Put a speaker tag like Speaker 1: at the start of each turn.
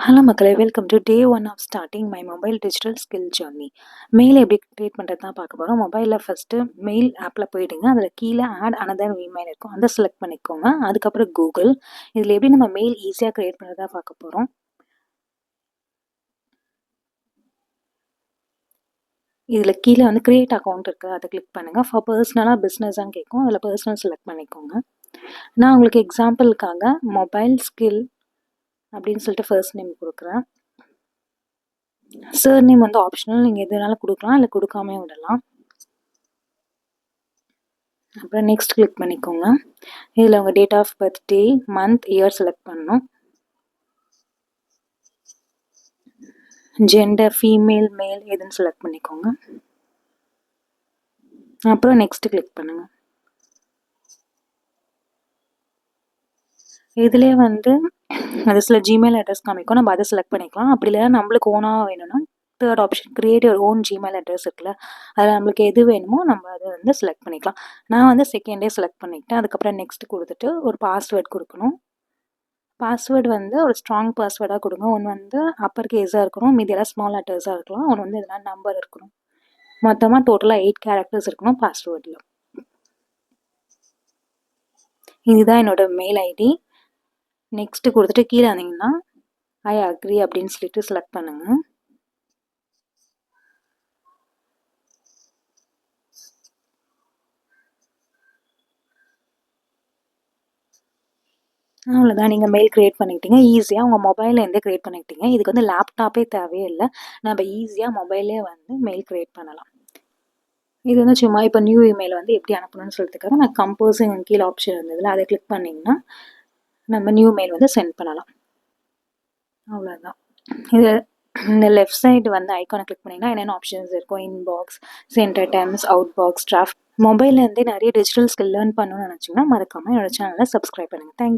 Speaker 1: Hello மக்களே, welcome to day 1 of starting my mobile digital skill journey. Mail எப்படி create பண்ணுறது தான் பார்க்க போகிறோம். மொபைலில் ஃபஸ்ட்டு மெயில் ஆப்பில் போயிடுங்க. அதில் கீழே ஆட் அனதர் இமெயில் இருக்கும், அதை செலக்ட் பண்ணிக்கோங்க. அதுக்கப்புறம் கூகுள். இதில் எப்படி நம்ம மெயில் ஈஸியாக கிரியேட் பண்ணுறதா பார்க்க போகிறோம். இதில் கீழே வந்து கிரியேட் அக்கௌண்ட் இருக்குது, அதை கிளிக் பண்ணுங்கள். ஃபார் பர்சனலாக பிஸ்னஸான்னு கேட்கும், அதில் பர்சனல் செலக்ட் பண்ணிக்கோங்க. நான் உங்களுக்கு எக்ஸாம்பிளுக்காக மொபைல் ஸ்கில் அப்படின்னு சொல்லிட்டு ஃபர்ஸ்ட் நேம் கொடுக்குறேன். சர்நேம் வந்து ஆப்ஷனல், நீங்கள் எது வேணாலும் கொடுக்கலாம், இல்லை கொடுக்காமே விடலாம். அப்புறம் நெக்ஸ்ட் கிளிக் பண்ணிக்கோங்க. இதில் உங்கள் date of birth, day, month, year select பண்ணணும். ஜெண்டர் ஃபீமேல், மேல் எதுன்னு செலக்ட் பண்ணிக்கோங்க. அப்புறம் நெக்ஸ்ட் கிளிக் பண்ணுங்க. இதிலே வந்து அது சில ஜிமெயில் அட்ரஸ் காமிக்கும், நம்ம அதை செலக்ட் பண்ணிக்கலாம். அப்படி இல்லைன்னா நம்மளுக்கு ஓனாக வேணும்னா third option create your own Gmail address இருக்குல்ல, அதில் நம்மளுக்கு எது வேணுமோ நம்ம அதை வந்து செலக்ட் பண்ணிக்கலாம். நான் வந்து செகண்டே செலக்ட் பண்ணிக்கிட்டேன். அதுக்கப்புறம் நெக்ஸ்ட் கொடுத்துட்டு ஒரு பாஸ்வேர்ட் கொடுக்கணும். பாஸ்வேர்டு வந்து ஒரு ஸ்ட்ராங் பாஸ்வேர்டாக கொடுங்க. ஒன்று வந்து அப்பர் கேஸாக இருக்கணும், மீதியெல்லாம் ஸ்மால் லெட்டர்ஸாக இருக்கலாம். ஒன்று வந்து எதனா நம்பர் இருக்கணும். மொத்தமாக டோட்டலாக 8 கேரக்டர்ஸ் இருக்கணும் பாஸ்வேர்டில். இதுதான் என்னோட மெயில் ஐடி. நெக்ஸ்ட்டு கொடுத்துட்டு கீழே வந்தீங்கன்னா ஐ அக்ரி அப்படின்னு சொல்லிட்டு செலக்ட் பண்ணுங்கள். அவ்வளோதான், நீங்கள் மெயில் க்ரியேட் பண்ணிக்கிட்டீங்க. ஈஸியாக உங்கள் மொபைல்லேருந்தே க்ரியேட் பண்ணிக்கிட்டீங்க. இதுக்கு வந்து லேப்டாப்பே தேவையே இல்லை, நம்ம ஈஸியாக மொபைல்லே வந்து மெயில் க்ரியேட் பண்ணலாம். இது வந்து சும்மா இப்போ நியூ இமெயில் வந்து எப்படி அனுப்பணும்னு சொல்லிட்டுக்காக நான் கம்போஸிங் கீழே ஆப்ஷன் இருந்ததில்ல, அதை கிளிக் பண்ணிங்கன்னா நம்ம நியூ மெயில் வந்து சென்ட் பண்ணலாம். அவ்வளோதான். இது இந்த லெஃப்ட் சைடு வந்து ஐக்கானை கிளிக் பண்ணிங்கன்னா என்னென்ன ஆப்ஷன்ஸ் இருக்கும், inbox, sent items, outbox, draft. மொபைல்லேருந்தே நிறைய டிஜிட்டல் ஸ்கில் லேர்ன் பண்ணணும்னு நினச்சிங்கன்னா மறக்காமல் என்னோட சேனலை சப்ஸ்கிரைப் பண்ணுங்கள். தேங்க்யூ.